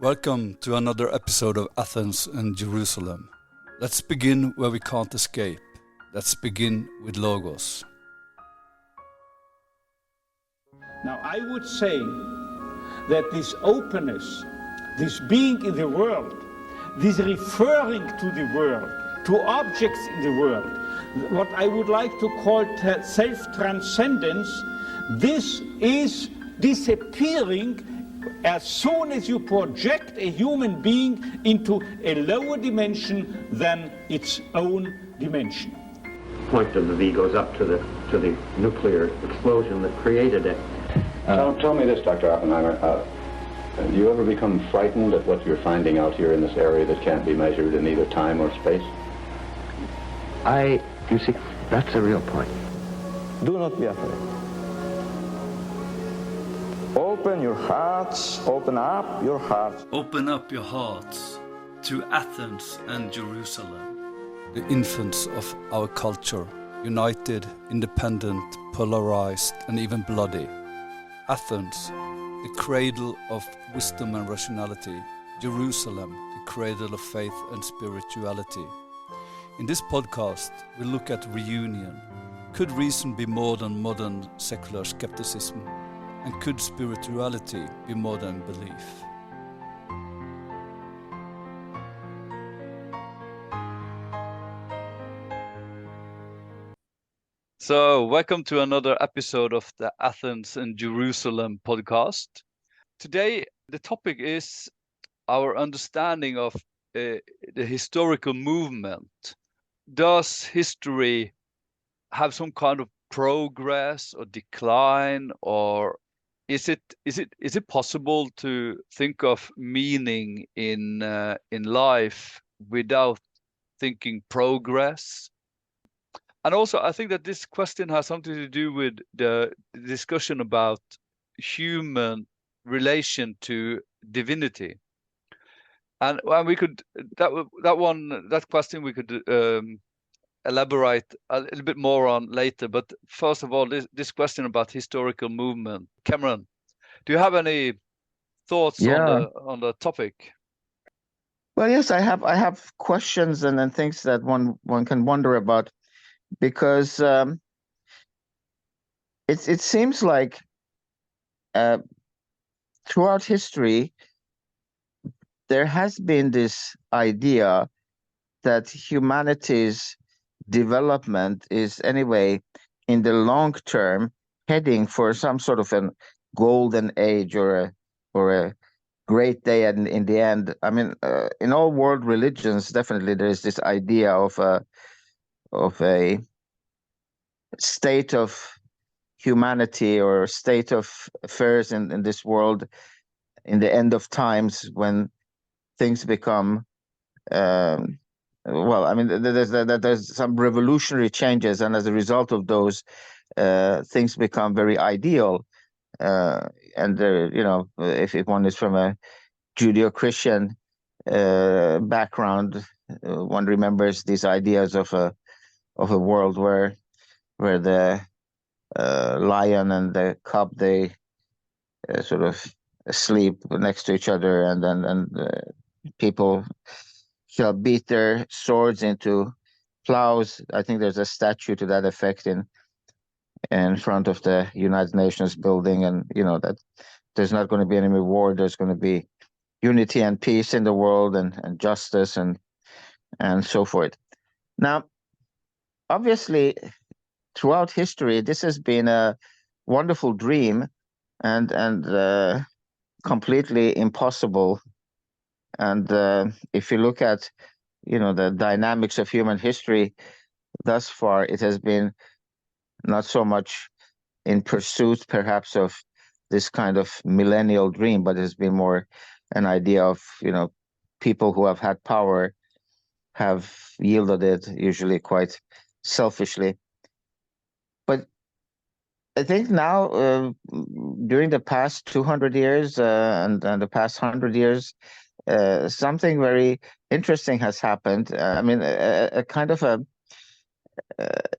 Welcome to another episode of Athens and Jerusalem. Let's begin where we can't escape. Let's begin with Logos. Now, I would say that this openness, this being in the world, this referring to the world, to objects in the world, what I would like to call self-transcendence, this is disappearing as soon as you project a human being into a lower dimension than its own dimension. Point of the V goes up to the nuclear explosion that created it. Tell me this, Dr. Oppenheimer. Do you ever become frightened at what you're finding out here in this area that can't be measured in either time or space? You see, that's a real point. Do not be afraid. Open your hearts, open up your hearts. Open up your hearts to Athens and Jerusalem, the infants of our culture, united, independent, polarized, and even bloody. Athens, the cradle of wisdom and rationality. Jerusalem, the cradle of faith and spirituality. In this podcast, we look at reunion. Could reason be more than modern secular skepticism? And could spirituality be more than belief? So, welcome to another episode of the Athens and Jerusalem podcast. Today, the topic is our understanding of the historical movement. Does history have some kind of progress or decline, or is it possible to think of meaning in life without thinking progress? And also, I think that this question has something to do with the discussion about human relation to divinity. And we could that question we could elaborate a little bit more on later. But first of all, this question about historical movement. Cameron, do you have any thoughts on the topic? Well, yes, I have questions and things that one can wonder about, because it seems like throughout history there has been this idea that humanity's development is anyway in the long term heading for some sort of a golden age or a great day in the end. I mean, in all world religions, definitely there is this idea of a state of humanity or state of affairs in this world in the end of times, when things become well, I mean, there's some revolutionary changes, and as a result of those, things become very ideal. And if one is from a Judeo-Christian background, one remembers these ideas of a world where the lion and the cub, they sort of sleep next to each other, and then people shall beat their swords into plows. I think there's a statue to that effect in front of the United Nations building, and that there's not going to be any more war. There's going to be unity and peace in the world, and justice and so forth. Now, obviously, throughout history, this has been a wonderful dream and completely impossible. And if you look at, the dynamics of human history thus far, it has been not so much in pursuit, perhaps, of this kind of millennial dream, but it's been more an idea of, people who have had power have yielded it, usually quite selfishly. But I think now, during the past 200 years and the past 100 years, something very interesting has happened. I mean, a kind of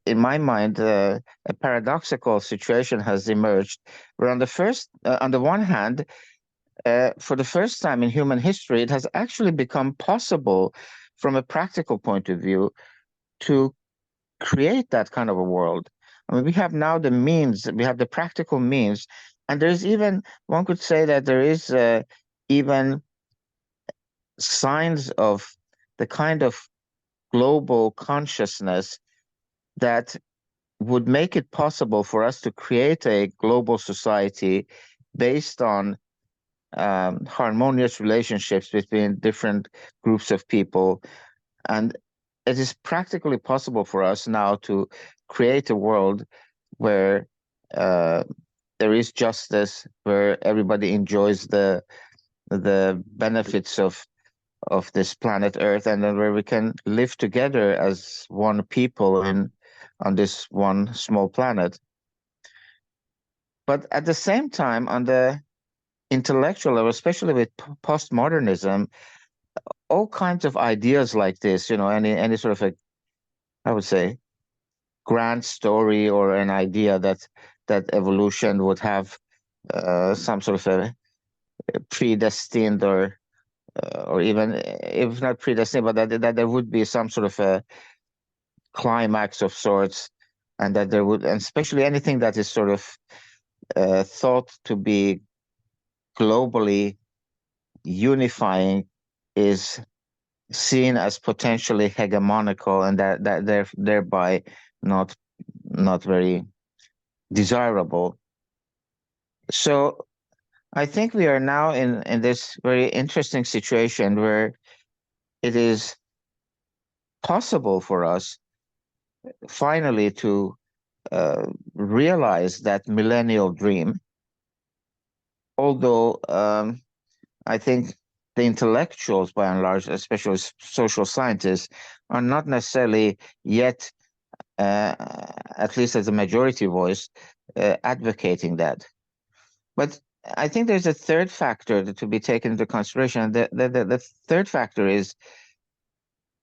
in my mind, a paradoxical situation has emerged, where on the one hand, for the first time in human history, it has actually become possible from a practical point of view to create that kind of a world. I mean, we have now the means, we have the practical means, and there's even, one could say that there is even signs of the kind of global consciousness that would make it possible for us to create a global society based on harmonious relationships between different groups of people. And it is practically possible for us now to create a world where there is justice, where everybody enjoys the benefits of this planet Earth, and then where we can live together as one people on this one small planet. But at the same time, on the intellectual level, especially with postmodernism, all kinds of ideas like this, any sort of I would say, grand story or an idea that evolution would have some sort of a predestined or even if not predestined, but that there would be some sort of a climax of sorts, and that there would, and especially anything that is sort of thought to be globally unifying is seen as potentially hegemonical, and that thereby not very desirable. So I think we are now in this very interesting situation where it is possible for us finally to realize that millennial dream, although I think the intellectuals, by and large, especially social scientists, are not necessarily yet, at least as a majority voice, advocating that. But I think there's a third factor to be taken into consideration. The third factor is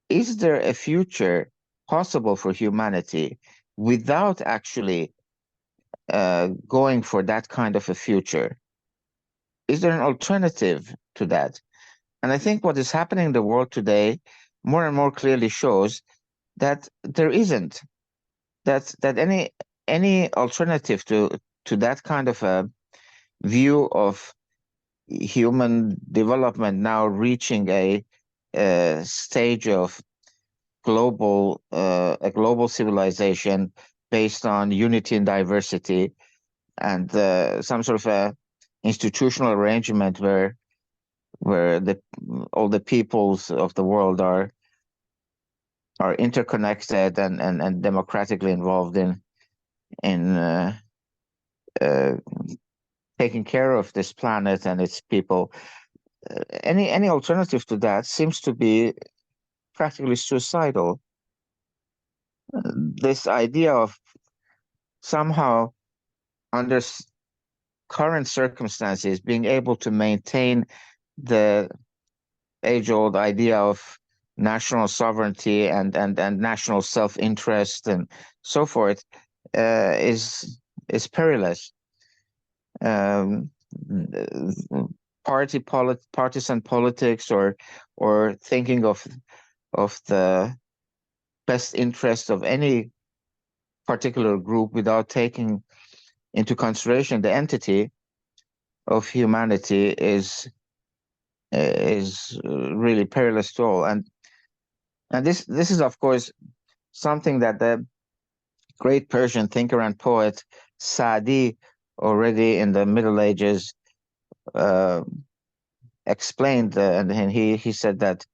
there a future possible for humanity without actually going for that kind of a future? Is there an alternative to that? And I think what is happening in the world today more and more clearly shows that there isn't. That any alternative to that kind of a view of human development now reaching a stage of a global civilization based on unity and diversity, and some sort of a institutional arrangement where all the peoples of the world are interconnected and democratically involved in taking care of this planet and its people. Any alternative to that seems to be practically suicidal. This idea of somehow, under current circumstances, being able to maintain the age-old idea of national sovereignty and national self-interest and so forth is perilous. Partisan politics or thinking of the best interest of any particular group without taking into consideration the entity of humanity is really perilous to all. And this is of course something that the great Persian thinker and poet Sa'di already in the Middle Ages explained, and he said that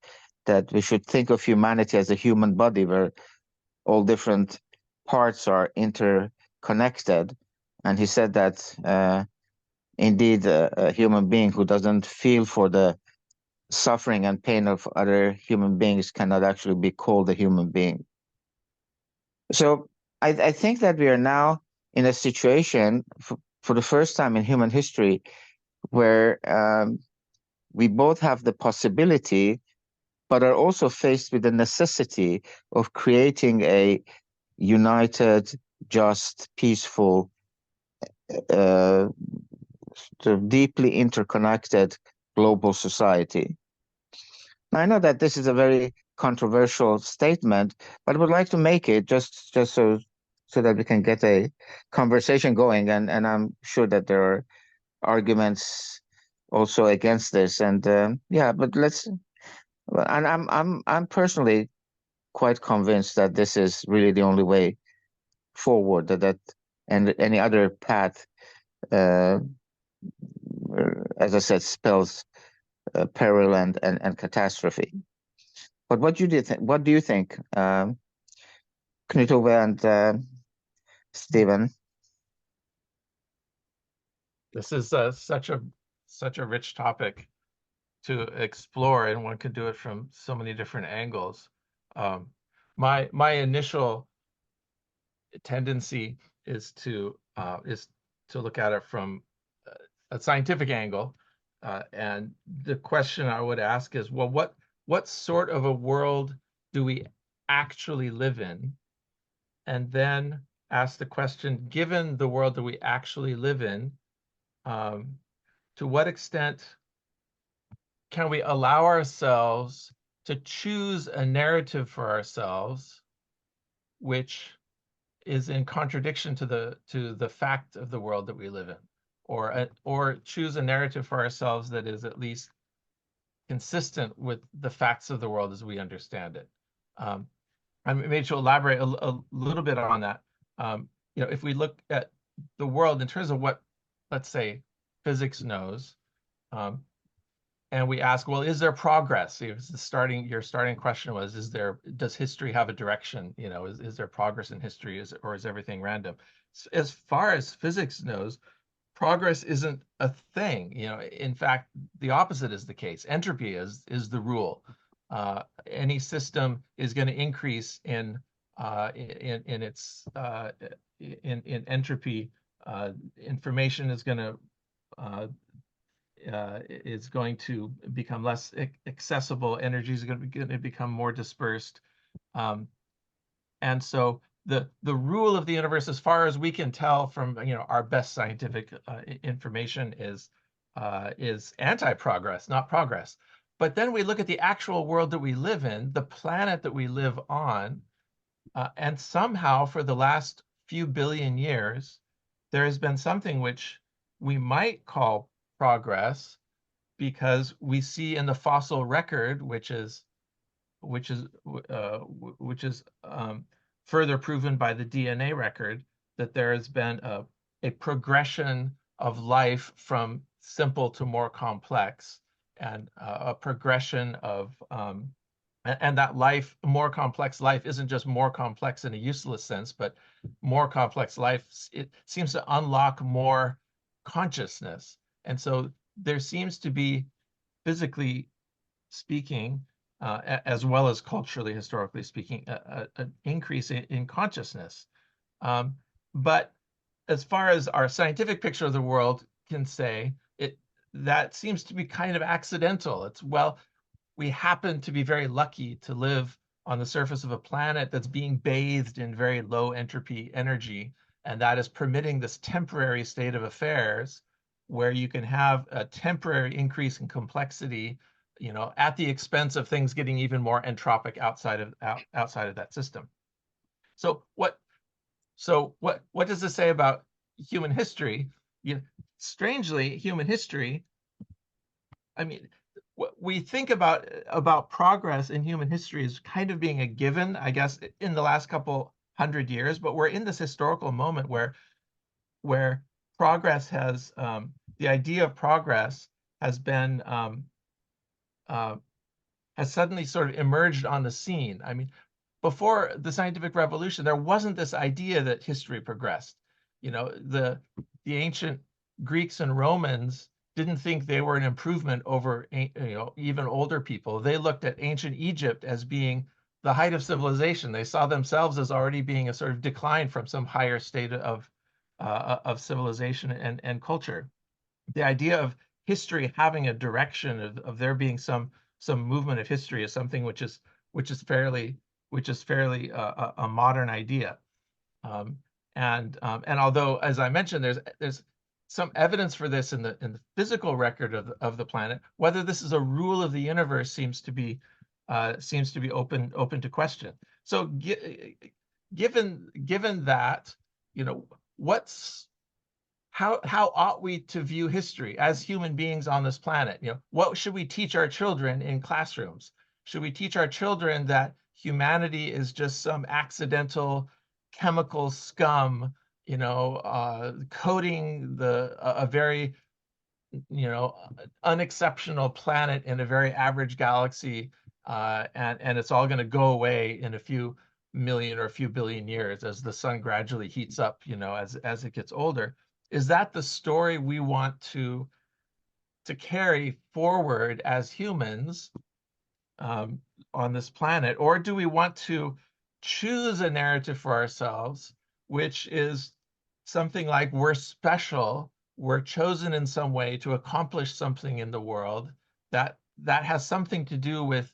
we should think of humanity as a human body where all different parts are interconnected. And he said that indeed a human being who doesn't feel for the suffering and pain of other human beings cannot actually be called a human being. So I think that we are now in a situation for the first time in human history where we both have the possibility but are also faced with the necessity of creating a united, just, peaceful the deeply interconnected global society. I know that this is a very controversial statement, but I would like to make it just so that we can get a conversation going, and I'm sure that there are arguments also against this, and yeah, but let's. And I'm personally quite convinced that this is really the only way forward. And any other path, uh, as I said, spells peril and catastrophe. But what do you think? What do you think, Knut Ove and Stephen? This is such a rich topic to explore, and one could do it from so many different angles. My initial tendency is to look at it from a scientific angle, and the question I would ask is, well, what sort of a world do we actually live in? And then ask the question, given the world that we actually live in, to what extent can we allow ourselves to choose a narrative for ourselves which is in contradiction to the fact of the world that we live in, or choose a narrative for ourselves that is at least consistent with the facts of the world as we understand it. I made to elaborate a little bit on that. If we look at the world in terms of what, let's say, physics knows, and we ask, well, is there progress? Your starting question was, does history have a direction? Is there progress in history, or is everything random? As far as physics knows, progress isn't a thing. In fact, the opposite is the case. Entropy is the rule. Any system is going to increase in its in entropy. Information is going to become less accessible. Energy is going to become more dispersed, and so the rule of the universe, as far as we can tell from our best scientific information, is anti-progress, not progress. But then we look at the actual world that we live in, the planet that we live on, and somehow for the last few billion years, there has been something which we might call progress, because we see in the fossil record, which is further proven by the DNA record, that there has been a progression of life from simple to more complex, and a progression of and that life, more complex life, isn't just more complex in a useless sense, but more complex life, it seems to unlock more consciousness. And so there seems to be, physically speaking, as well as culturally, historically speaking, an increase in consciousness. But as far as our scientific picture of the world can say, that seems to be kind of accidental. It's, well, we happen to be very lucky to live on the surface of a planet that's being bathed in very low entropy energy, and that is permitting this temporary state of affairs where you can have a temporary increase in complexity, at the expense of things getting even more entropic outside of that system. So what does this say about human history? Strangely, human history, I mean, what we think about progress in human history is kind of being a given, I guess, in the last couple hundred years, but we're in this historical moment where progress has, the idea of progress has been, has suddenly sort of emerged on the scene. I mean, before the scientific revolution, there wasn't this idea that history progressed. The ancient Greeks and Romans didn't think they were an improvement over even older people. They looked at ancient Egypt as being the height of civilization. They saw themselves as already being a sort of decline from some higher state of civilization and culture. The idea of history having a direction, of there being some movement of history, is something which is fairly a modern idea. And although, as I mentioned, there's some evidence for this in the physical record of the planet. Whether this is a rule of the universe seems to be open to question. So given that, how ought we to view history as human beings on this planet? What should we teach our children in classrooms? Should we teach our children that humanity is just some accidental chemical scum, coating a very, unexceptional planet in a very average galaxy, and it's all going to go away in a few million or a few billion years as the sun gradually heats up, as it gets older? Is that the story we want to carry forward as humans on this planet? Or do we want to choose a narrative for ourselves, which is something like we're special, we're chosen in some way to accomplish something in the world that has something to do with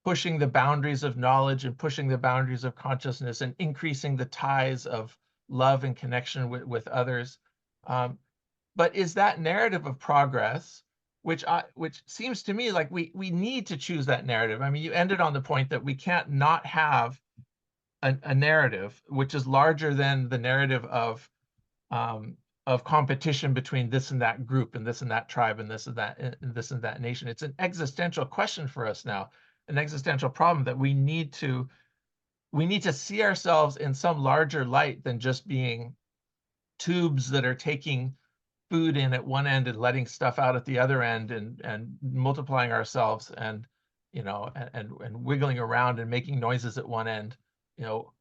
pushing the boundaries of knowledge and pushing the boundaries of consciousness and increasing the ties of love and connection with others? But is that narrative of progress, which seems to me like we need to choose that narrative? I mean, you ended on the point that we can't not have a narrative which is larger than the narrative of competition between this and that group and this and that tribe and this and that nation. It's an existential question for us now, an existential problem that we need to see ourselves in some larger light than just being tubes that are taking food in at one end and letting stuff out at the other end, and multiplying ourselves and wiggling around and making noises at one end.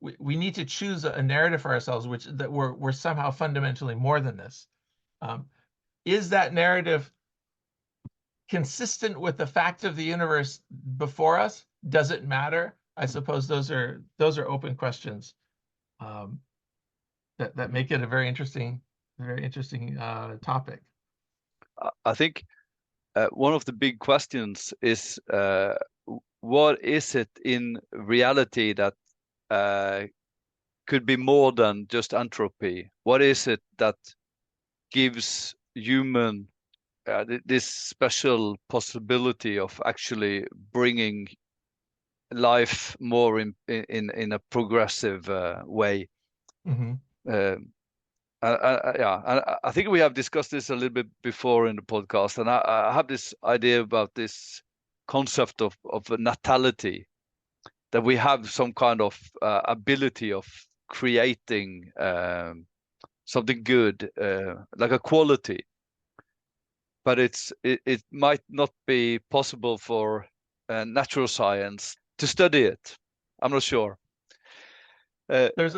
We need to choose a narrative for ourselves that we're somehow fundamentally more than this. Is that narrative consistent with the fact of the universe before us? Does it matter? I suppose those are open questions that make it a very interesting topic. I think one of the big questions is what is it in reality that could be more than just entropy? What is it that gives human this special possibility of actually bringing life more in a progressive way? Mm-hmm. I think we have discussed this a little bit before in the podcast, and I have this idea about this concept of natality, that we have some kind of ability of creating something good, like a quality, but it might not be possible for natural science to study it. I'm not sure. There's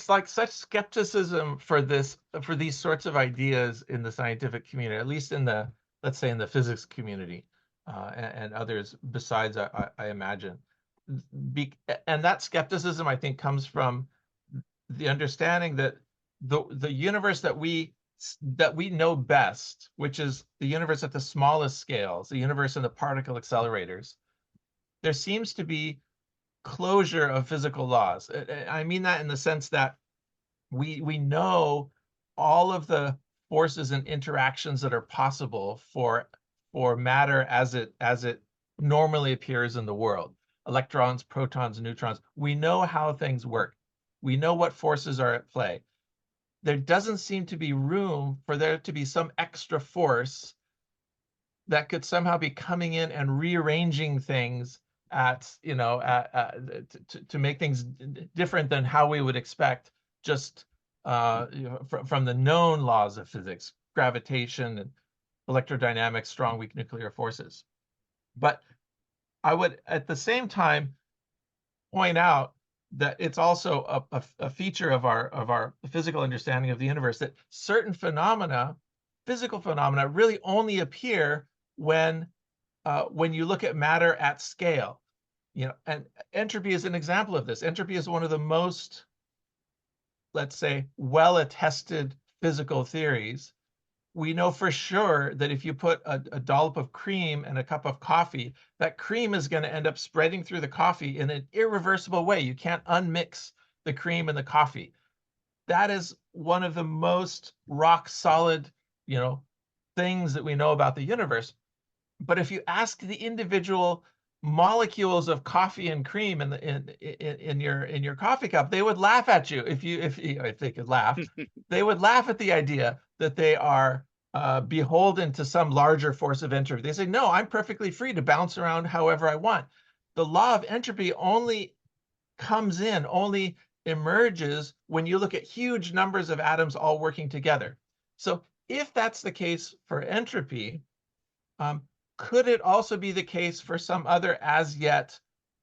like such skepticism for these sorts of ideas in the scientific community, at least let's say in the physics community, and others besides, I imagine. And that skepticism, I think, comes from the understanding that the universe that we know best, which is the universe at the smallest scales, the universe in the particle accelerators, there seems to be closure of physical laws. I mean that in the sense that we know all of the forces and interactions that are possible for matter as it normally appears in the world. Electrons, protons, neutrons. We know how things work. We know what forces are at play. There doesn't seem to be room for there to be some extra force that could somehow be coming in and rearranging things to make things different than how we would expect, just from the known laws of physics, gravitation and electrodynamics, strong, weak nuclear forces. But I would at the same time point out that it's also a feature of our physical understanding of the universe that certain phenomena, physical phenomena, really only appear when you look at matter at scale. And entropy is an example of this. Entropy is one of the most, let's say, well-attested physical theories. We know for sure that if you put a dollop of cream in a cup of coffee, that cream is going to end up spreading through the coffee in an irreversible way. You can't unmix the cream and the coffee. That is one of the most rock solid, things that we know about the universe. But if you ask the individual molecules of coffee and cream in your coffee cup, they would laugh at you if they could laugh. They would laugh at the idea that they are beholden to some larger force of entropy. They say, no, I'm perfectly free to bounce around however I want. The law of entropy only emerges when you look at huge numbers of atoms all working together. So if that's the case for entropy, could it also be the case for some other as yet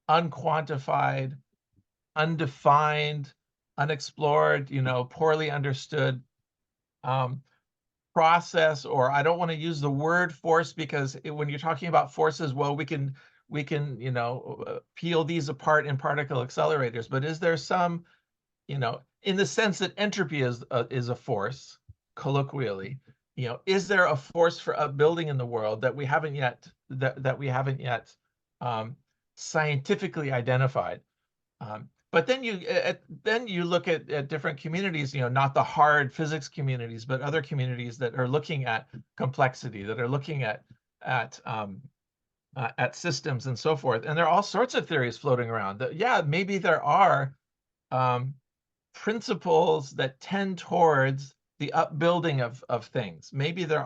unquantified, undefined, unexplored, poorly understood process? Or I don't want to use the word force, because when you're talking about forces, well, we can peel these apart in particle accelerators. But is there some, in the sense that entropy is a force, colloquially, is there a force for upbuilding in the world that we haven't yet scientifically identified? But then you look at different communities, not the hard physics communities, but other communities that are looking at complexity, that are looking at systems and so forth. And there are all sorts of theories floating around that, yeah, maybe there are principles that tend towards the upbuilding of things. Maybe there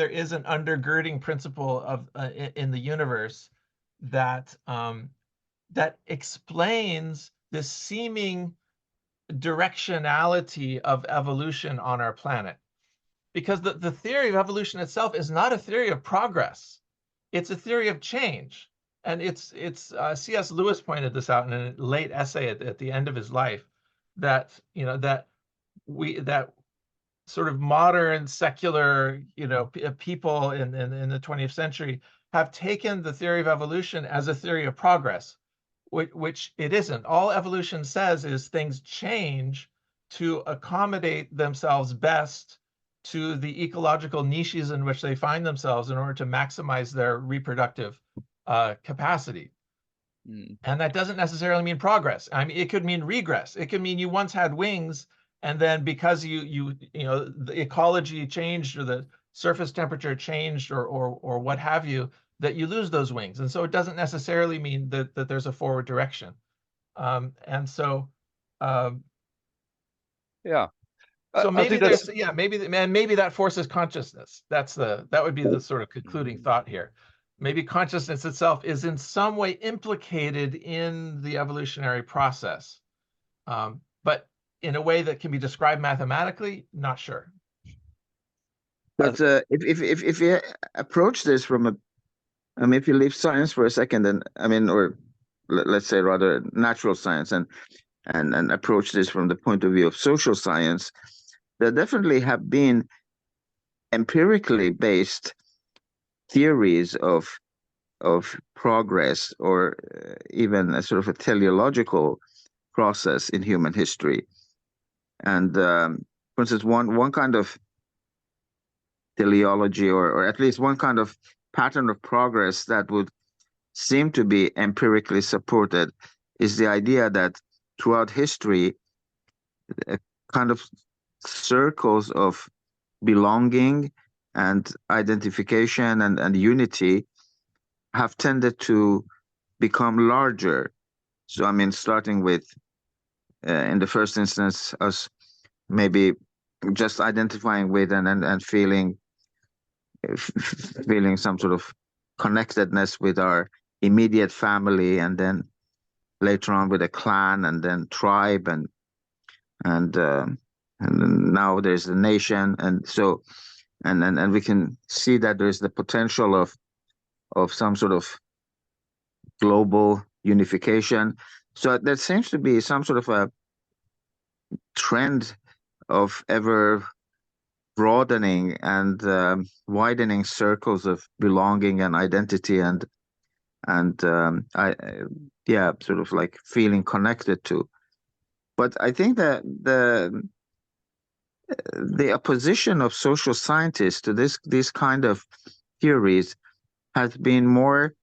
is an undergirding principle of in the universe that that explains this seeming directionality of evolution on our planet. Because the theory of evolution itself is not a theory of progress. It's a theory of change. And it's C.S. Lewis pointed this out in a late essay at the end of his life, that that sort of modern secular people in the 20th century have taken the theory of evolution as a theory of progress, which it isn't. All evolution says is things change to accommodate themselves best to the ecological niches in which they find themselves in order to maximize their reproductive capacity. And that doesn't necessarily mean progress. I mean, it could mean regress. It could mean you once had wings, and then because the ecology changed, or the surface temperature changed, or what have you, that you lose those wings. And so it doesn't necessarily mean that there's a forward direction. And so yeah. So I maybe think maybe that forces consciousness. That would be the sort of concluding thought here. Maybe consciousness itself is in some way implicated in the evolutionary process, but in a way that can be described mathematically, not sure. But if you approach this from if you leave science for a second, or let's say rather natural science, and approach this from the point of view of social science, there definitely have been empirically based theories of progress, or even a sort of a teleological process in human history. And for instance, one kind of teleology, or at least one kind of pattern of progress that would seem to be empirically supported, is the idea that throughout history, kind of circles of belonging and identification and unity have tended to become larger. So, I mean, starting with, in the first instance, us maybe just identifying with and feeling some sort of connectedness with our immediate family, and then later on with a clan, and then tribe, and now there's the nation, and so and we can see that there's the potential of some sort of global unification. So there seems to be some sort of a trend of ever broadening and widening circles of belonging and identity, and sort of like feeling connected to. But I think that the opposition of social scientists to these kind of theories has been more,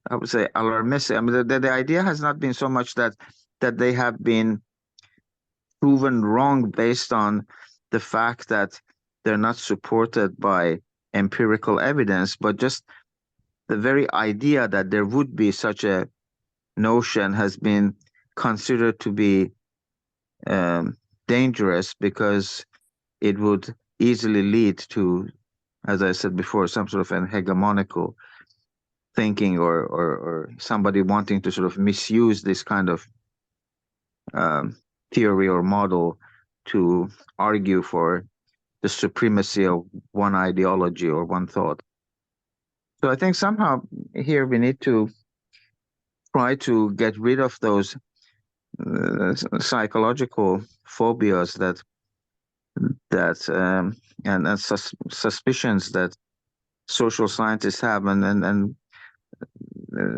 I would say, alarmistic. I mean, the idea has not been so much that they have been proven wrong based on the fact that they're not supported by empirical evidence, but just the very idea that there would be such a notion has been considered to be dangerous because it would easily lead to, as I said before, some sort of an hegemonical thinking, or somebody wanting to sort of misuse this kind of um, theory or model to argue for the supremacy of one ideology or one thought. So I think somehow here we need to try to get rid of those psychological phobias and suspicions that social scientists have, and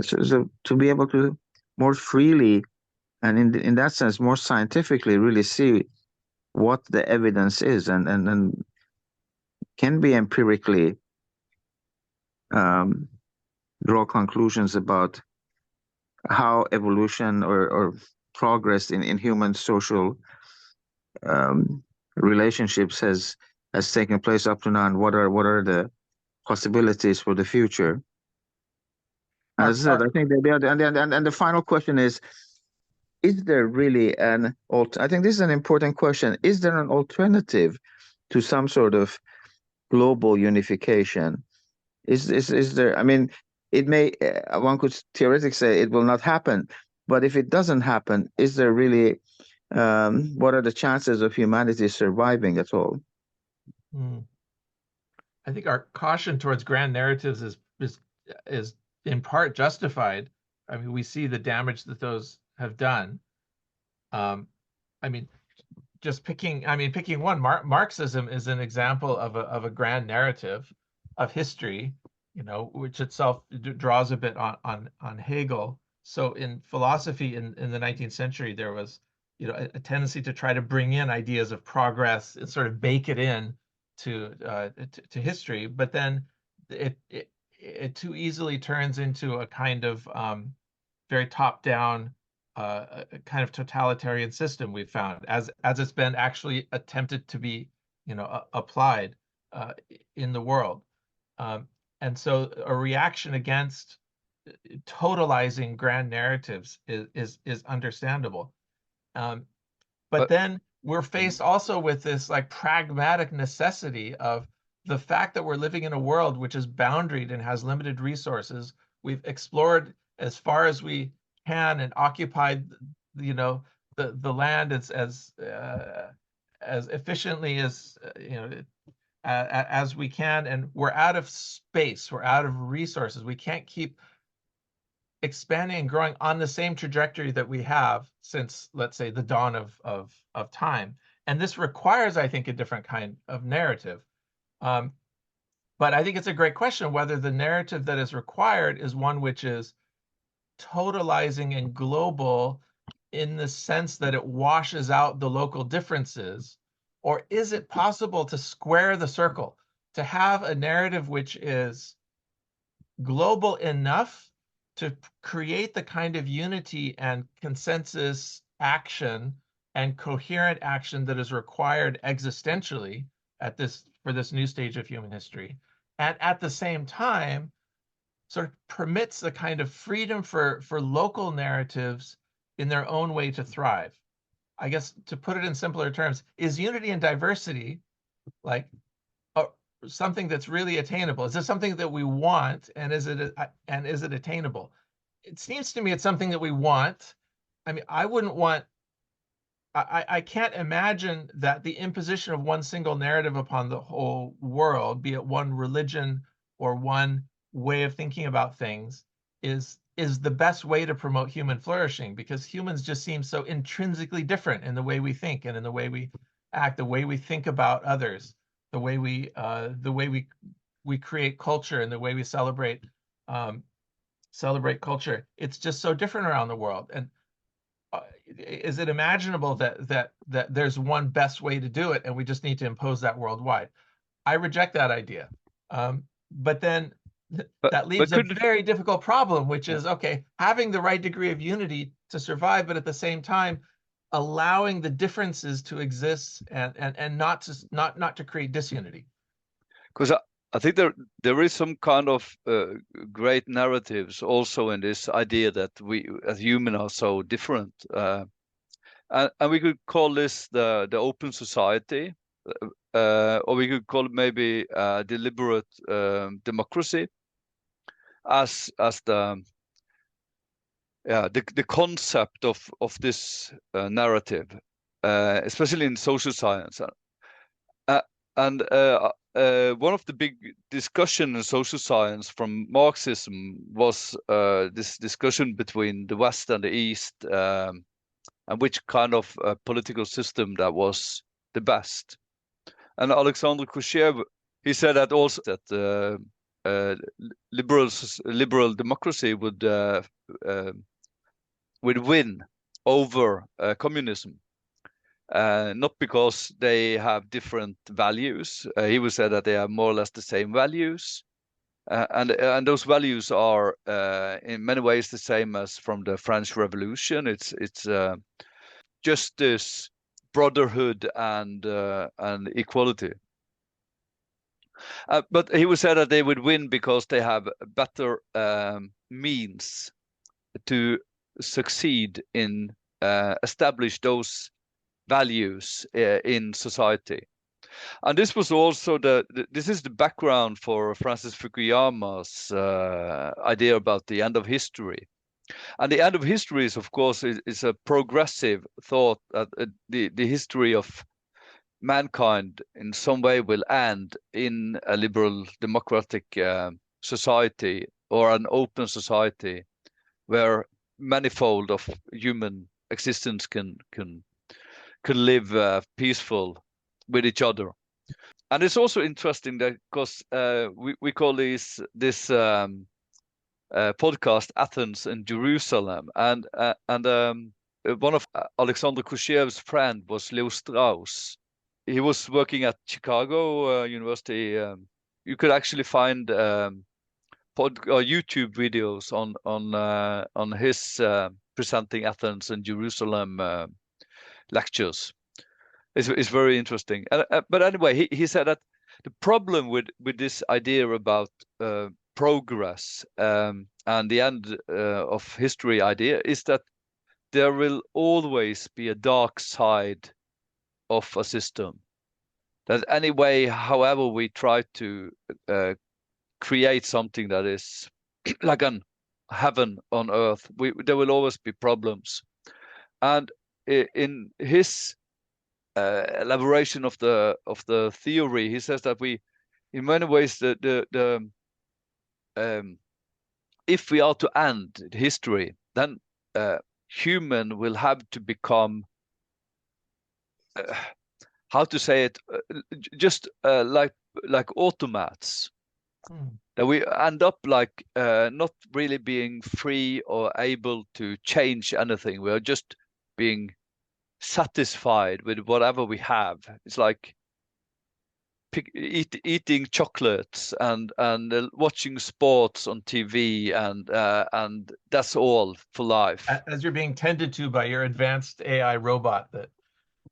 so to be able to more freely and in that sense more scientifically really see what the evidence is, and can be empirically um, draw conclusions about how evolution or progress in human social um, relationships has taken place up to now, and what are the possibilities for the future. As I said, I think and the final question is there really I think this is an important question. Is there an alternative to some sort of global unification? Is there, I mean, it may, one could theoretically say it will not happen, but if it doesn't happen, is there really, what are the chances of humanity surviving at all? I think our caution towards grand narratives is in part justified. I mean, we see the damage that those have done. I mean, picking one, Marxism is an example of a grand narrative of history, which itself draws a bit on Hegel. So in philosophy in the 19th century, there was, a tendency to try to bring in ideas of progress and sort of bake it in to history, but then it too easily turns into a kind of very top-down kind of totalitarian system we've found as it's been actually attempted to be applied in the world, and so a reaction against totalizing grand narratives is understandable, but then we're faced also with this like pragmatic necessity of the fact that we're living in a world which is boundaried and has limited resources. We've explored as far as we can and occupied, the land as efficiently as we can, and we're out of space, we're out of resources. We can't keep expanding and growing on the same trajectory that we have since, let's say, the dawn of time. And this requires, I think, a different kind of narrative. But I think it's a great question whether the narrative that is required is one which is totalizing and global in the sense that it washes out the local differences, or is it possible to square the circle, to have a narrative which is global enough to create the kind of unity and consensus action and coherent action that is required existentially for this new stage of human history, and at the same time sort of permits the kind of freedom for local narratives in their own way to thrive. I guess to put it in simpler terms, is unity and diversity like something that's really attainable? Is this something that we want, and is it attainable? It seems to me it's something that we want. I mean, I can't imagine that the imposition of one single narrative upon the whole world, be it one religion or one way of thinking about things, is the best way to promote human flourishing, because humans just seem so intrinsically different in the way we think and in the way we act, the way we think about others, the way we create culture, and the way we celebrate culture. It's just so different around the world. And is it imaginable that there's one best way to do it and we just need to impose that worldwide? I reject that idea. But then that leaves a very difficult problem, which is, okay, having the right degree of unity to survive, but at the same time, allowing the differences to exist and not to create disunity. Because I think there is some kind of great narratives also in this idea that we as humans are so different, and we could call this the open society, or we could call it maybe deliberate democracy, as the concept of this narrative, especially in social science. And one of the big discussion in social science from Marxism was this discussion between the West and the East, and which kind of political system that was the best. And Alexander Khrushchev, he said that also that liberal democracy would win over communism. Not because they have different values. He would say that they have more or less the same values, and those values are in many ways the same as from the French Revolution. It's justice, brotherhood, and equality. But he would say that they would win because they have better means to succeed in establish those values in society. And this was also this is the background for Francis Fukuyama's idea about the end of history. And the end of history is, of course, is a progressive thought that the history of mankind in some way will end in a liberal democratic society, or an open society where manifold of human existence can live peaceful with each other. And it's also interesting that because we call this podcast Athens and Jerusalem, and one of Alexander Khrushchev's friend was Leo Strauss. He was working at Chicago University. You could actually find YouTube videos on his presenting Athens and Jerusalem lectures. It's very interesting. But anyway, he said that the problem with this idea about progress and the end of history idea is that there will always be a dark side of a system. That anyway, however we try to create something that is like an heaven on earth, there will always be problems. And in his elaboration of the theory, he says that we, in many ways, if we are to end history, then human will have to become how to say it, just like automats. That we end up like not really being free or able to change anything. We are just being satisfied with whatever we have. It's like eating chocolates and watching sports on TV, and that's all for life. As you're being tended to by your advanced AI robot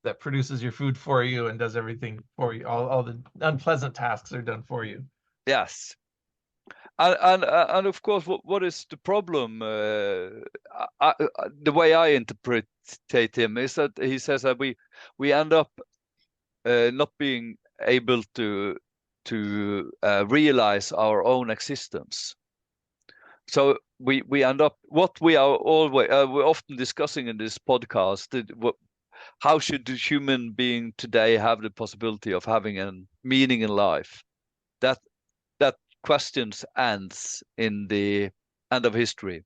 that produces your food for you and does everything for you. All the unpleasant tasks are done for you. Yes. And of course, what is the problem? The way I interpret him is that he says that we end up not being able to realize our own existence. So we end up what we are always we're often discussing in this podcast. How should the human being today have the possibility of having a meaning in life? That questions ends in the end of history.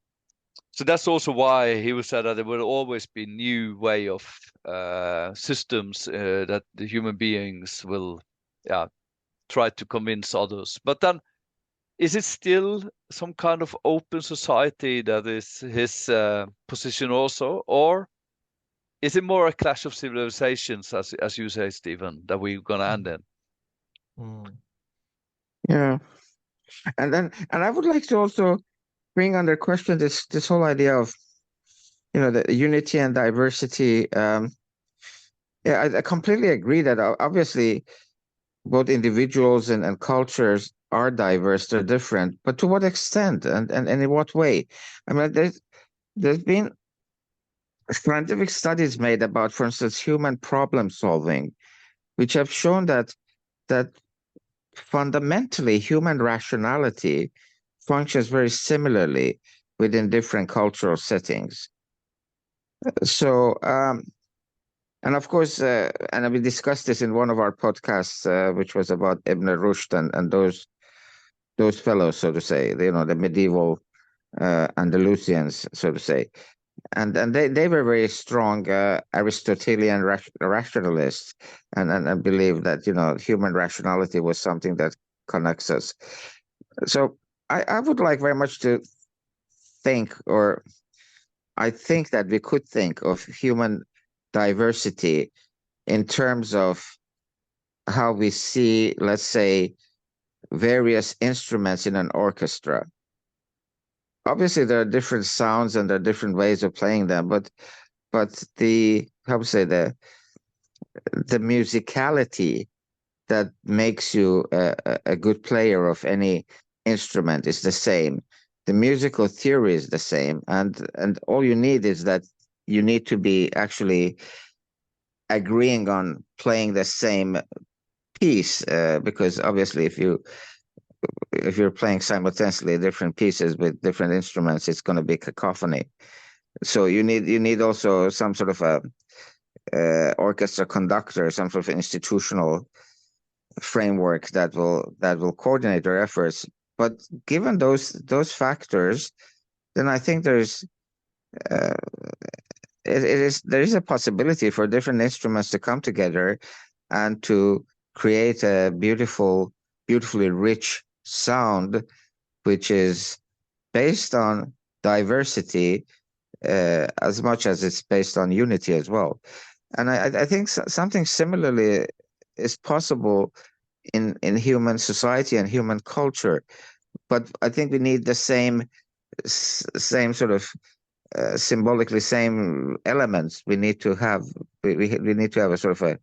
So that's also why he would say that there will always be new way of systems that the human beings will try to convince others. But then, is it still some kind of open society that is his position also, or is it more a clash of civilizations, as you say, Stephen, that we're gonna end in? Yeah. And I would like to also bring under question this whole idea of the unity and diversity. Yeah, I completely agree that obviously both individuals and cultures are diverse, they're different, but to what extent and in what way? I mean, there's been scientific studies made about, for instance, human problem solving, which have shown that fundamentally human rationality functions very similarly within different cultural settings. So, and of course, and we discussed this in one of our podcasts, which was about Ibn Rushd and those fellows, so to say, the medieval Andalusians, so to say. And they were very strong Aristotelian rationalists and believed that, human rationality was something that connects us. So I would like very much to think, or I think that we could think of human diversity in terms of how we see, let's say, various instruments in an orchestra. Obviously, there are different sounds and there are different ways of playing them, but the how to say the musicality that makes you a good player of any instrument is the same. The musical theory is the same, and all you need is that you need to be actually agreeing on playing the same piece, because obviously if you're playing simultaneously different pieces with different instruments, it's going to be cacophony. So you need also some sort of a orchestra conductor, some sort of institutional framework that will coordinate their efforts. But given those factors, then I think uh, there is a possibility for different instruments to come together and to create a beautifully rich sound, which is based on diversity as much as it's based on unity as well. And I think something similarly is possible in human society and human culture. But I think we need the same sort of symbolically same elements. We need to have a sort of a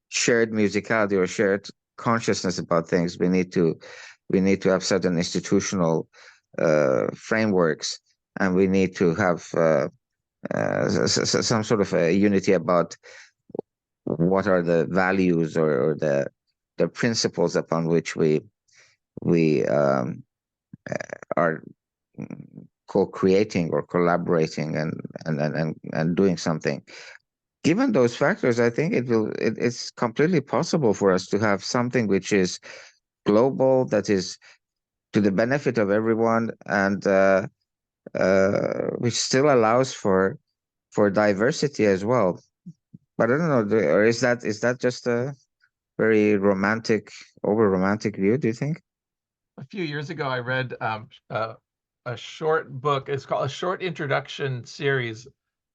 shared musicality or shared consciousness about things. We need to have certain institutional frameworks, and we need to have some sort of a unity about what are the values or the principles upon which we are co-creating or collaborating and doing something. Given those factors, I think it's completely possible for us to have something which is global, that is to the benefit of everyone, and which still allows for diversity as well. But I don't know, or is that just a very over romantic view, do you think? A few years ago, I read a short book. It's called A Short Introduction Series,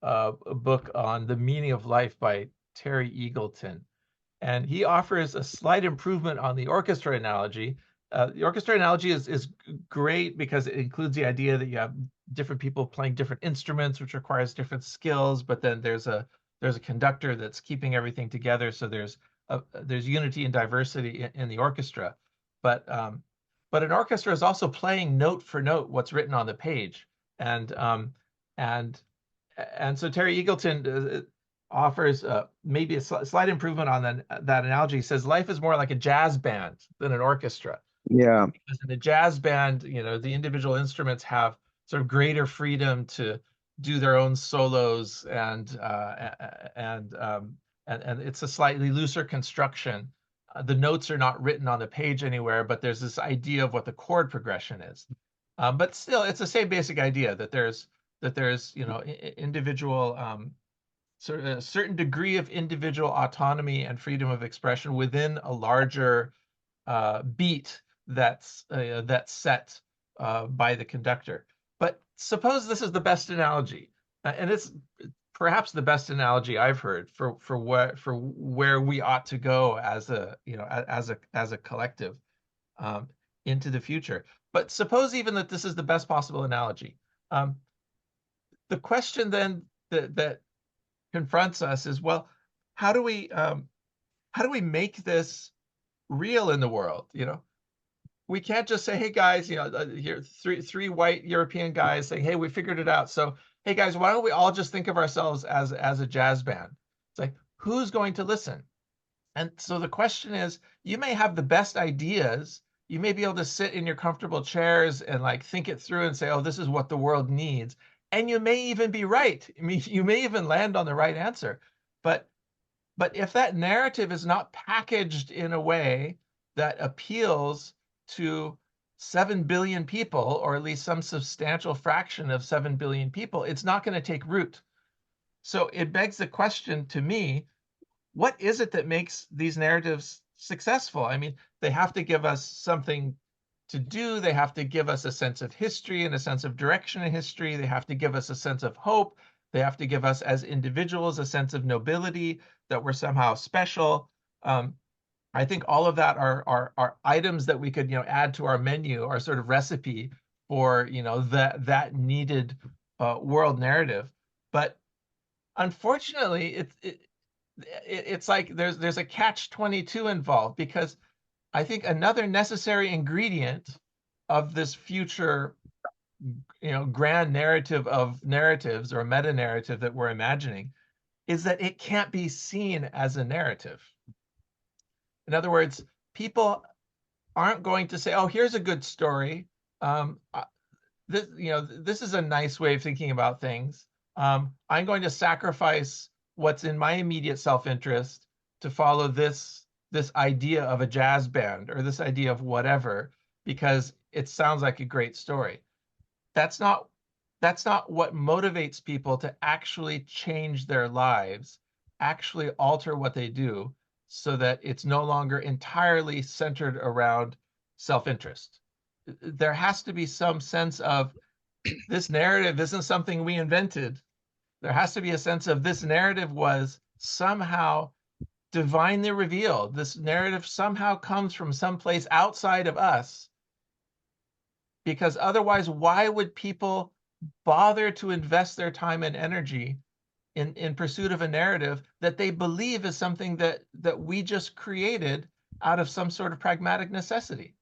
a book on the meaning of life by Terry Eagleton. And he offers a slight improvement on the orchestra analogy. The orchestra analogy is great because it includes the idea that you have different people playing different instruments, which requires different skills, but then there's a conductor that's keeping everything together. So there's unity and diversity in the orchestra. But an orchestra is also playing note for note what's written on the page. And so Terry Eagleton offers maybe a slight improvement on that analogy. He says life is more like a jazz band than an orchestra. Yeah. Because in a jazz band, the individual instruments have sort of greater freedom to do their own solos, and it's a slightly looser construction. The notes are not written on the page anywhere, but there's this idea of what the chord progression is. But still, it's the same basic idea that there's individual sort of a certain degree of individual autonomy and freedom of expression within a larger beat that's set by the conductor. But suppose this is the best analogy, and it's perhaps the best analogy I've heard for where we ought to go as a collective into the future. But suppose even that this is the best possible analogy. The question then that confronts us is, well, how do we make this real in the world? We can't just say, hey guys, here three white European guys saying, hey, we figured it out. So hey guys, why don't we all just think of ourselves as a jazz band? It's like, who's going to listen? And so the question is, you may have the best ideas. You may be able to sit in your comfortable chairs and like think it through and say, oh, this is what the world needs. And you may even be right. I mean, you may even land on the right answer. But if that narrative is not packaged in a way that appeals to 7 billion people, or at least some substantial fraction of 7 billion people, it's not going to take root. So it begs the question to me, what is it that makes these narratives successful? I mean, they have to give us something to do. They have to give us a sense of history and a sense of direction in history. They have to give us a sense of hope. They have to give us as individuals a sense of nobility, that we're somehow special. I think all of that are items that we could add to our menu, our sort of recipe for that needed world narrative. But unfortunately, it's like there's a catch-22 involved, because I think another necessary ingredient of this future grand narrative of narratives, or meta narrative that we're imagining, is that it can't be seen as a narrative. In other words, people aren't going to say, oh, here's a good story. This is a nice way of thinking about things. I'm going to sacrifice what's in my immediate self-interest to follow this idea of a jazz band, or this idea of whatever, because it sounds like a great story. That's not what motivates people to actually change their lives, actually alter what they do, so that it's no longer entirely centered around self-interest. There has to be some sense of, this narrative isn't something we invented. There has to be a sense of, this narrative was somehow divinely revealed. This narrative somehow comes from someplace outside of us. Because otherwise, why would people bother to invest their time and energy in pursuit of a narrative that they believe is something that we just created out of some sort of pragmatic necessity?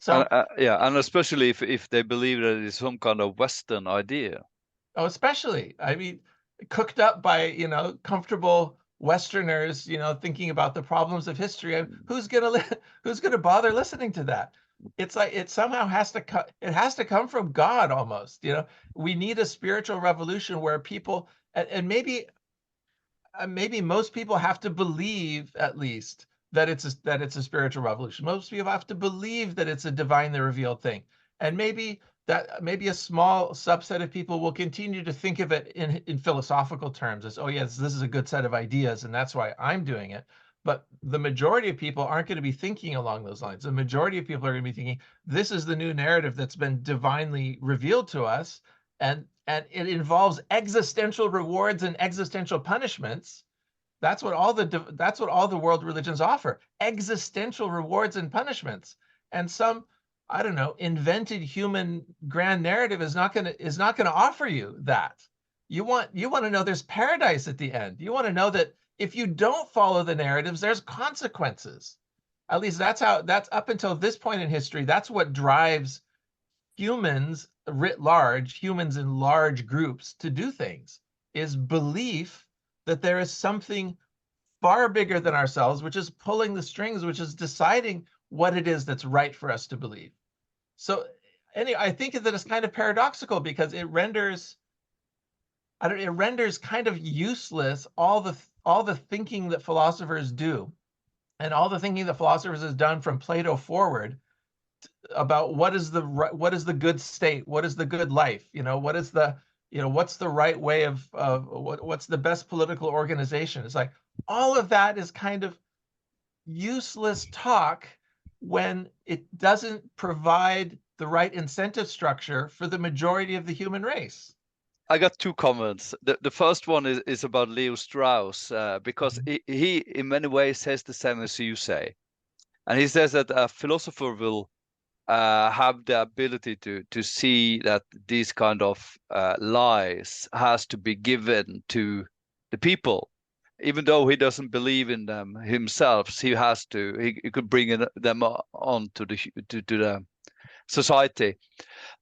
So yeah, and especially if they believe that it's some kind of Western idea. Oh, especially, I mean, cooked up by comfortable Westerners, thinking about the problems of history. Who's gonna bother listening to that? It's like it somehow has to come from God almost. We need a spiritual revolution where people, and maybe most people have to believe, at least, that it's a spiritual revolution. Most people have to believe that it's a divinely revealed thing, and maybe a small subset of people will continue to think of it in philosophical terms as, oh yes, this is a good set of ideas, and that's why I'm doing it. But the majority of people aren't going to be thinking along those lines. The majority of people are going to be thinking, this is the new narrative that's been divinely revealed to us, and it involves existential rewards and existential punishments. That's what all the world religions offer: existential rewards and punishments. And some, I don't know, invented human grand narrative is not gonna offer you that. You want to know there's paradise at the end. You want to know that if you don't follow the narratives, there's consequences. At least that's up until this point in history, that's what drives humans writ large, humans in large groups, to do things, is belief that there is something far bigger than ourselves, which is pulling the strings, which is deciding what it is that's right for us to believe. So anyway, I think that it's kind of paradoxical, because it renders kind of useless all the thinking that philosophers do, and all the thinking that philosophers has done from Plato forward, about what is the good state, what is the good life, what's the right way of what's the best political organization. It's like all of that is kind of useless talk when it doesn't provide the right incentive structure for the majority of the human race. I got two comments. The first one is about Leo Strauss, because he in many ways says the same as you say. And he says that a philosopher will have the ability to see that these kind of lies has to be given to the people, even though he doesn't believe in them himself. He has to. He could bring them on to the society,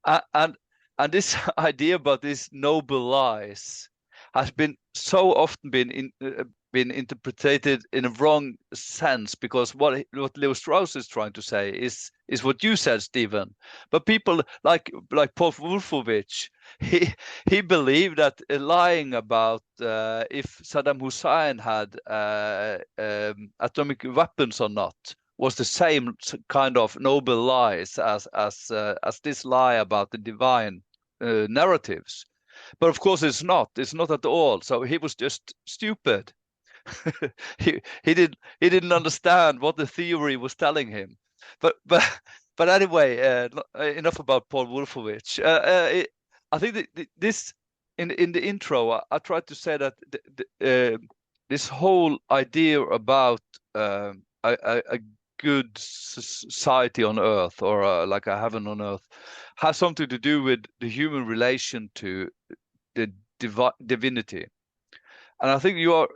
and this idea about these noble lies has been so often been interpreted in a wrong sense, because what Leo Strauss is trying to say is what you said, Stephen. But people like Paul Wolfowitz, he believed that lying about if Saddam Hussein had atomic weapons or not was the same kind of noble lies as this lie about the divine narratives. But of course, it's not. It's not at all. So he was just stupid. He didn't understand what the theory was telling him. But anyway, enough about Paul Wolfowitz. I think that this in the intro, I tried to say that this whole idea about a good society on earth, or like a heaven on earth, has something to do with the human relation to the divinity. And I think you are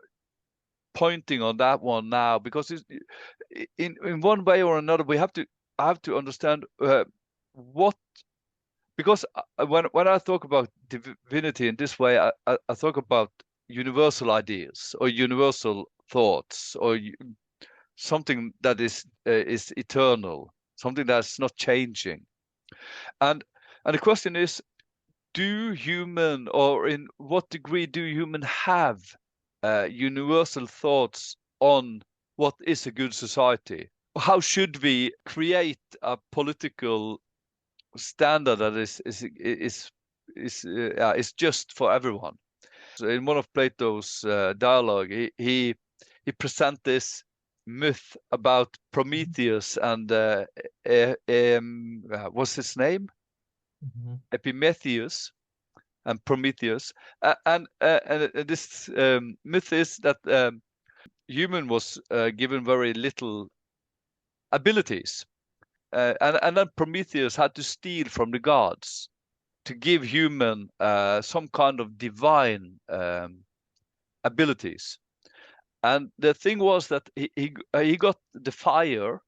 pointing on that one now, because in one way or another we have to understand what, because when I talk about divinity in this way, I talk about universal ideas or universal thoughts, or something that is eternal, something that's not changing. And the question is, do human, or in what degree do human have universal thoughts on what is a good society? How should we create a political standard that is just for everyone? So in one of Plato's dialogue, he presents this myth about Prometheus and what's his name? Mm-hmm. Epimetheus and Prometheus, and this myth is that human was given very little abilities, and then Prometheus had to steal from the gods to give human some kind of divine abilities. And the thing was that he got the fire,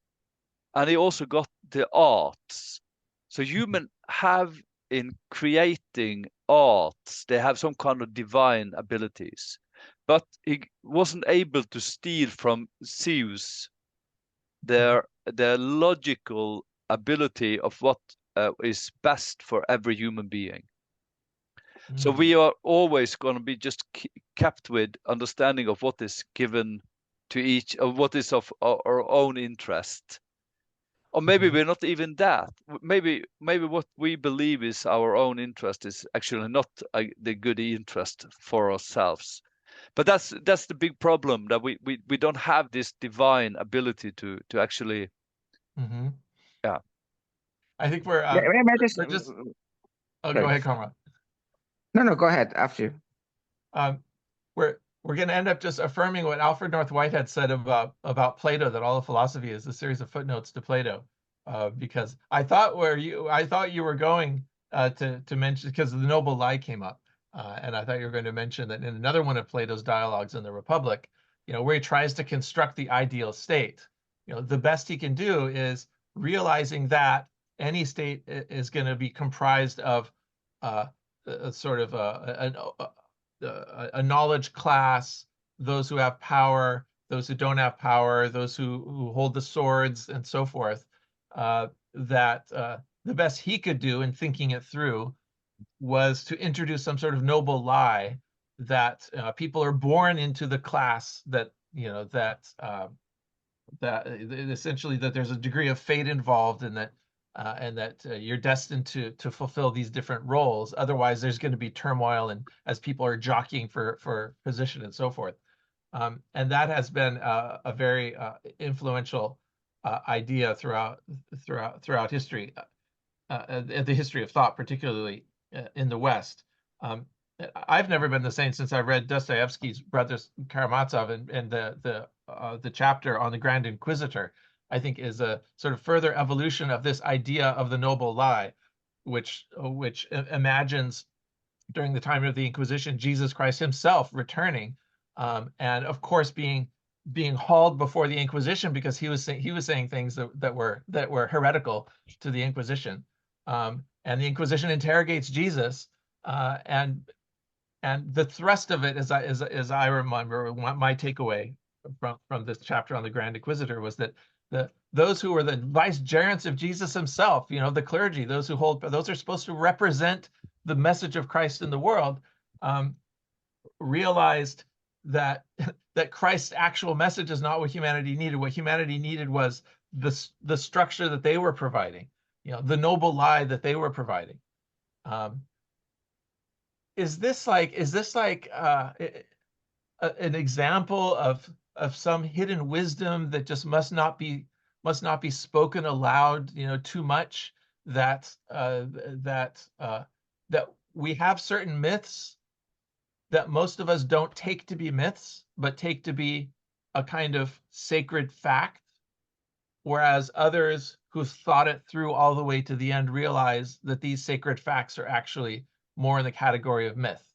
and he also got the arts. So human have, in creating arts, they have some kind of divine abilities. But he wasn't able to steal from Zeus their logical ability of what is best for every human being. So we are always going to be just kept with understanding of what is given to each, of what is of our own interest. Or maybe we're not even that. Maybe what we believe is our own interest is actually not the good interest for ourselves. But that's the big problem, that we don't have this divine ability to actually. Mm-hmm. Yeah. I think we're just. Oh, go ahead, Conrad. No, go ahead after you. We're going to end up just affirming what Alfred North Whitehead said about Plato, that all of philosophy is a series of footnotes to Plato. Because I thought you were going to mention, because the noble lie came up, and I thought you were going to mention that in another one of Plato's dialogues in the Republic, where he tries to construct the ideal state, the best he can do is realizing that any state is going to be comprised of a sort of a knowledge class, those who have power, those who don't have power, those who hold the swords, and so forth. That the best he could do in thinking it through was to introduce some sort of noble lie that people are born into the class that that essentially that there's a degree of fate involved, and that you're destined to fulfill these different roles. Otherwise, there's going to be turmoil, and as people are jockeying for position and so forth. And that has been a very influential idea throughout history, the history of thought, particularly in the West. I've never been the same since I read Dostoevsky's Brothers Karamazov and the chapter on the Grand Inquisitor. I think, is a sort of further evolution of this idea of the noble lie, which imagines during the time of the Inquisition Jesus Christ himself returning, and of course being hauled before the Inquisition because he was saying things that were heretical to the Inquisition, and the Inquisition interrogates Jesus, and the thrust of it, as I remember, my takeaway from this chapter on the Grand Inquisitor was that those who were the vicegerents of Jesus himself, the clergy, those are supposed to represent the message of Christ in the world, realized that Christ's actual message is not what humanity needed. What humanity needed was the structure that they were providing, the noble lie that they were providing. Is this like an example of some hidden wisdom that just must not be spoken aloud, too much, that we have certain myths that most of us don't take to be myths, but take to be a kind of sacred fact, whereas others who've thought it through all the way to the end realize that these sacred facts are actually more in the category of myth.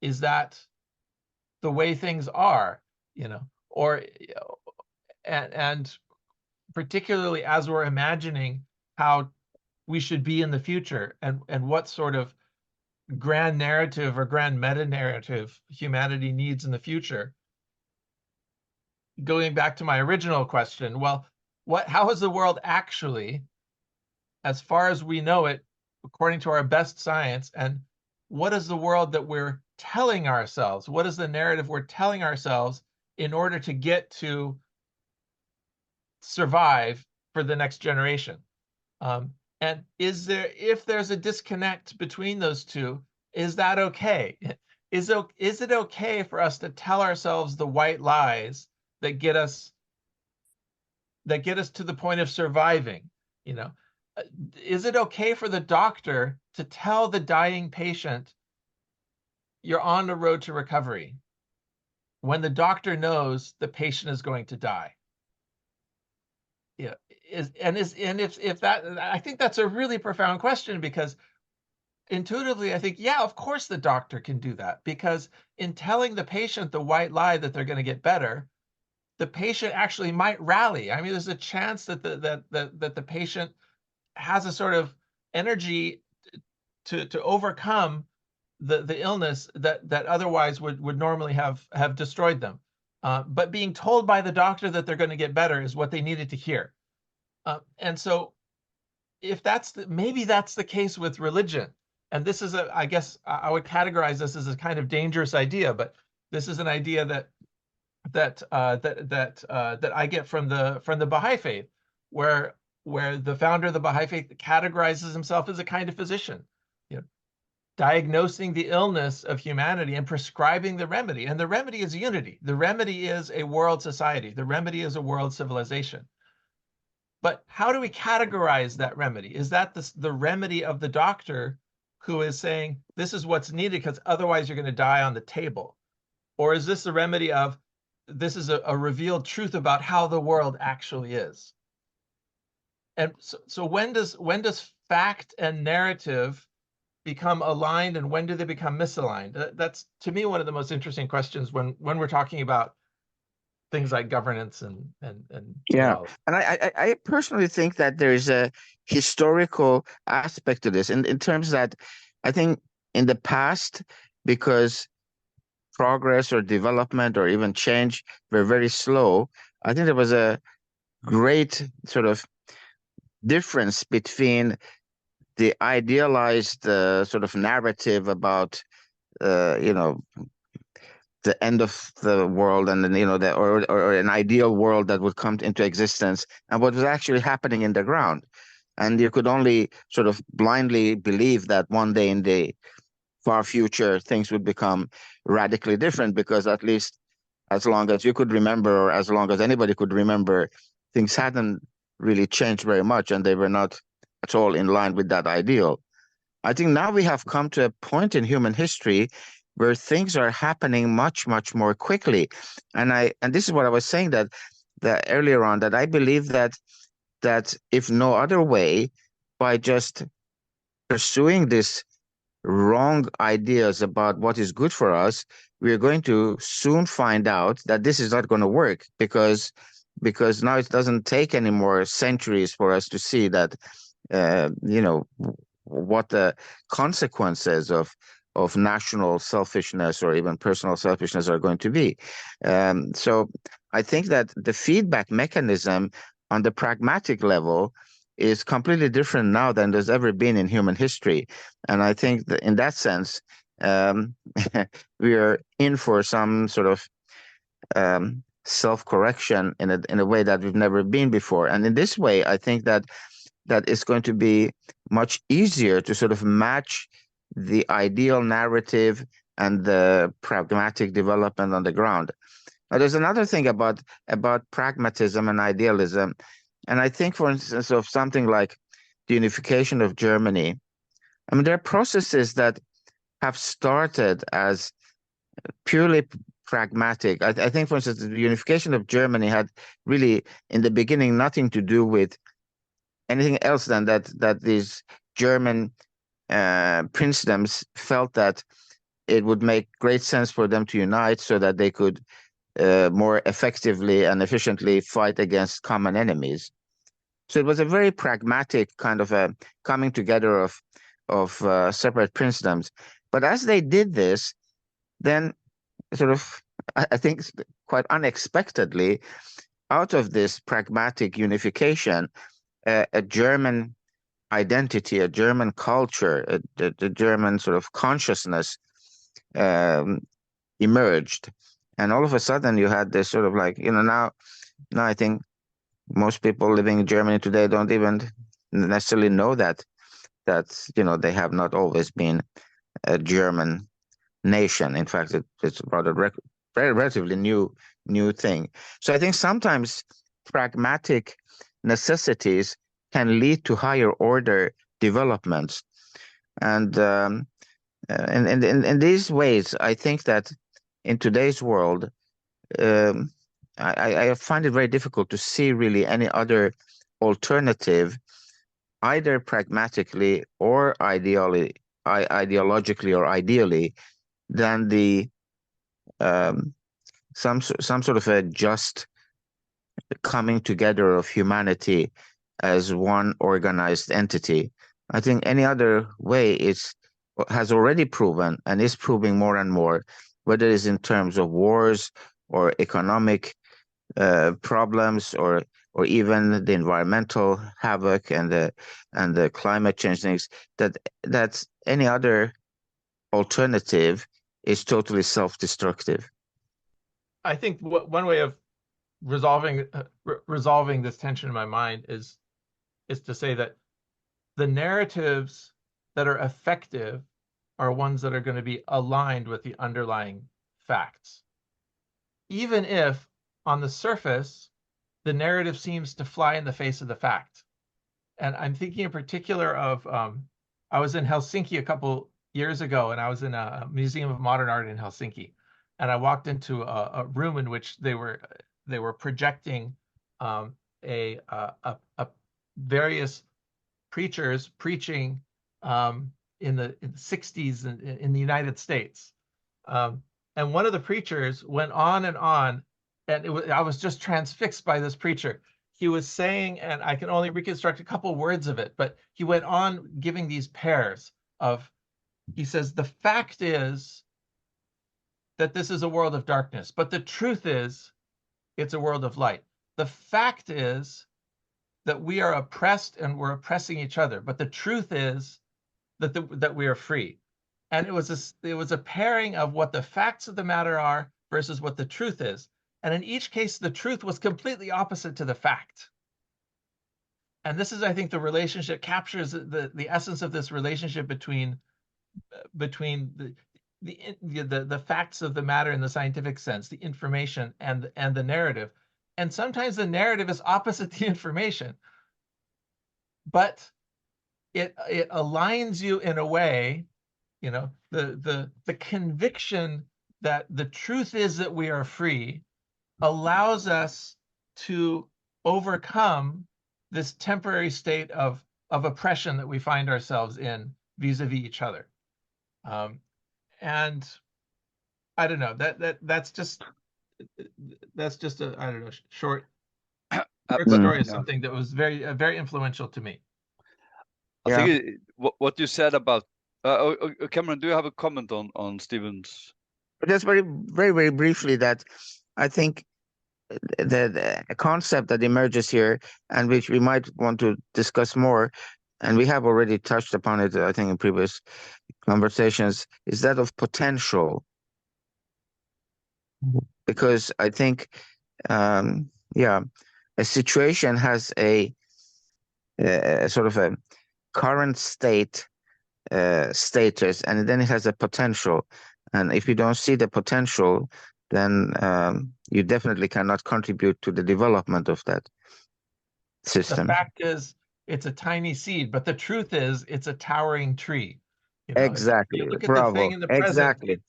Is that the way things are, and particularly as we're imagining how we should be in the future, and what sort of grand narrative or grand meta narrative humanity needs in the future. Going back to my original question, well, how is the world actually, as far as we know it, according to our best science, and what is the world that we're telling ourselves? What is the narrative we're telling ourselves in order to get to survive for the next generation? And if there's a disconnect between those two, is that okay? Is it okay for us to tell ourselves the white lies that get us to the point of surviving? Is it okay for the doctor to tell the dying patient, you're on the road to recovery, when the doctor knows the patient is going to die? If that, I think that's a really profound question, because intuitively I think, yeah, of course the doctor can do that, because in telling the patient the white lie that they're going to get better, the patient actually might rally. I mean, there's a chance that the patient has a sort of energy to overcome the illness that otherwise would normally have destroyed them. But being told by the doctor that they're going to get better is what they needed to hear. And so if maybe that's the case with religion. And this is I guess I would categorize this as a kind of dangerous idea, but this is an idea that I get from the Baha'i faith, where the founder of the Baha'i faith categorizes himself as a kind of physician, diagnosing the illness of humanity and prescribing the remedy. And the remedy is unity. The remedy is a world society. The remedy is a world civilization. But how do we categorize that remedy? Is that the remedy of the doctor who is saying, this is what's needed because otherwise you're going to die on the table? Or is this the remedy of, this is a revealed truth about how the world actually is? And so when does fact and narrative become aligned, and when do they become misaligned? That's, to me, one of the most interesting questions when we're talking about things like governance and yeah. And I personally think that there's a historical aspect to this, in terms that I think in the past, because progress or development or even change were very slow, I think there was a great sort of difference between the idealized sort of narrative about the end of the world, and then or an ideal world that would come into existence, and what was actually happening in the ground. And you could only sort of blindly believe that one day in the far future things would become radically different, because at least as long as you could remember, or as long as anybody could remember, things hadn't really changed very much, and they were not at all in line with that ideal. I think now we have come to a point in human history where things are happening much, much more quickly. And this is what I was saying, that that earlier on, that I believe that if no other way, by just pursuing this wrong ideas about what is good for us, we're going to soon find out that this is not going to work, because now it doesn't take any more centuries for us to see that what the consequences of national selfishness or even personal selfishness are going to be. So I think that the feedback mechanism on the pragmatic level is completely different now than there's ever been in human history. And I think that in that sense, we are in for some sort of self-correction in a way that we've never been before. And in this way, I think that it's going to be much easier to sort of match the ideal narrative and the pragmatic development on the ground. Now, there's another thing about pragmatism and idealism. And I think, for instance, of something like the unification of Germany. I mean, there are processes that have started as purely pragmatic. I think, for instance, the unification of Germany had really, in the beginning, nothing to do with anything else than that these German princedoms felt that it would make great sense for them to unite so that they could more effectively and efficiently fight against common enemies. So it was a very pragmatic kind of a coming together of separate princedoms. But as they did this, then sort of, I think quite unexpectedly, out of this pragmatic unification, a German identity, a German culture, the German sort of consciousness emerged. And all of a sudden you had this sort of like, now I think most people living in Germany today don't even necessarily know that they have not always been a German nation. In fact, it's rather very relatively new thing. So I think sometimes pragmatic necessities can lead to higher order developments, and in these ways, I think that in today's world, I find it very difficult to see really any other alternative, either pragmatically or ideologically or ideally, than the some sort of a just coming together of humanity as one organized entity. I think any other way has already proven and is proving more and more, whether it's in terms of wars or economic problems or even the environmental havoc and the climate change things, that any other alternative is totally self-destructive. I think one way of resolving this tension in my mind is to say that the narratives that are effective are ones that are going to be aligned with the underlying facts. Even if on the surface, the narrative seems to fly in the face of the fact. And I'm thinking in particular of, I was in Helsinki a couple years ago, and I was in a Museum of Modern Art in Helsinki. And I walked into a room in which they were projecting various preachers preaching in the 60s in the United States. And one of the preachers went on, and I was just transfixed by this preacher. He was saying, and I can only reconstruct a couple words of it, but he went on giving these pairs of, he says, the fact is that this is a world of darkness, but the truth is it's a world of light. The fact is that we are oppressed and we're oppressing each other, but the truth is that we are free. And it was a pairing of what the facts of the matter are versus what the truth is. And in each case, the truth was completely opposite to the fact. And this is, I think, the relationship captures the essence of this relationship between the facts of the matter in the scientific sense, the information and the narrative. And sometimes the narrative is opposite the information, but it aligns you in a way, the conviction that the truth is that we are free allows us to overcome this temporary state of oppression that we find ourselves in vis-a-vis each other. And I don't know, that's just a, I don't know, short story of something that was very influential to me. I think what you said about Cameron, do you have a comment on Stephen's? Just very briefly, that I think the concept that emerges here, and which we might want to discuss more, and we have already touched upon it, I think, in previous conversations, is that of potential. Because I think, a situation has a sort of a current state status, and then it has a potential. And if you don't see the potential, then you definitely cannot contribute to the development of that system. The fact is, it's a tiny seed, but the truth is, it's a towering tree. Exactly. You look at Bravo. the thing in the present.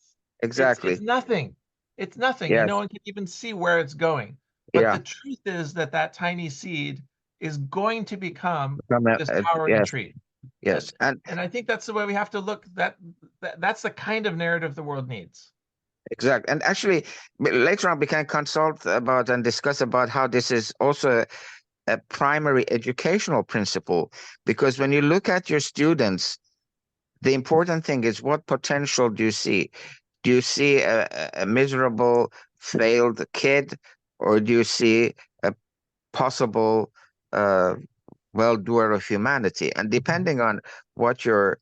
Exactly. It's nothing. It's nothing. Yes. No one can even see where it's going. But the truth is that tiny seed is going to become this towering tree. Yes. And I think that's the way we have to look. That's the kind of narrative the world needs. Exactly. And actually, later on, we can consult about and discuss about how this is also a primary educational principle. Because when you look at your students, the important thing is, what potential do you see? Do you see a miserable, failed kid, or do you see a possible well-doer of humanity? And depending on what your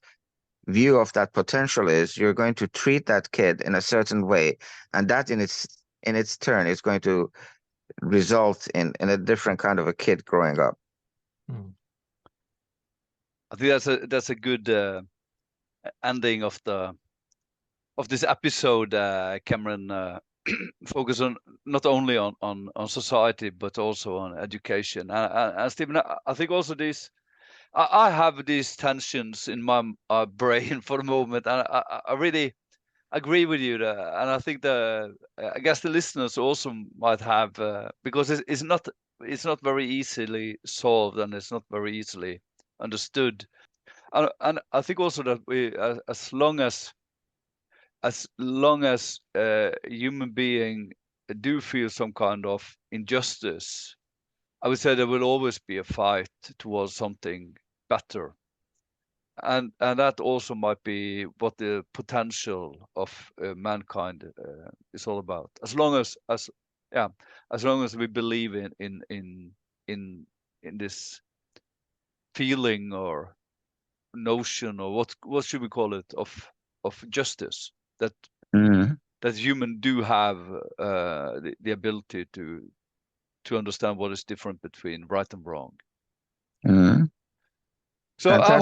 view of that potential is, you're going to treat that kid in a certain way, and that in its turn is going to result in a different kind of a kid growing up. I think that's a good ending of this episode. Cameron focus on not only on society but also on education. And Stephen, I think also this. I have these tensions in my brain for the moment, and I really agree with you there. And I think I guess the listeners also might have, because it's not very easily solved, and it's not very easily understood. And I think also that we, as long as human being do feel some kind of injustice, I would say there will always be a fight towards something better. And that also might be what the potential of mankind is all about. As long as we believe in this feeling or notion, or what should we call it, of justice, that that humans do have the ability to understand what is different between right and wrong. So Fantastic.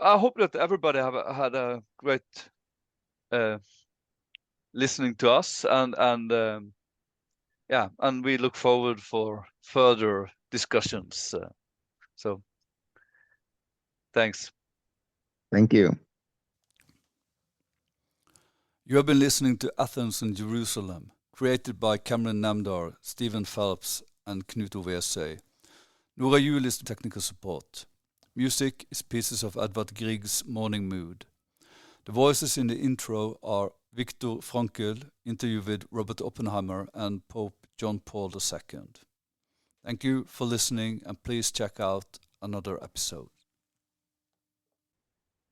I hope that everybody had a great listening to us, and we look forward for further discussions. So thanks. Thank you. You have been listening to Athens and Jerusalem, created by Cameron Namdar, Stephen Phelps, and Knut Ove Essay. Nora Juel is technical support. Music is pieces of Edvard Grieg's Morning Mood. The voices in the intro are Viktor Frankl, interview with Robert Oppenheimer, and Pope John Paul II. Thank you for listening, and please check out another episode.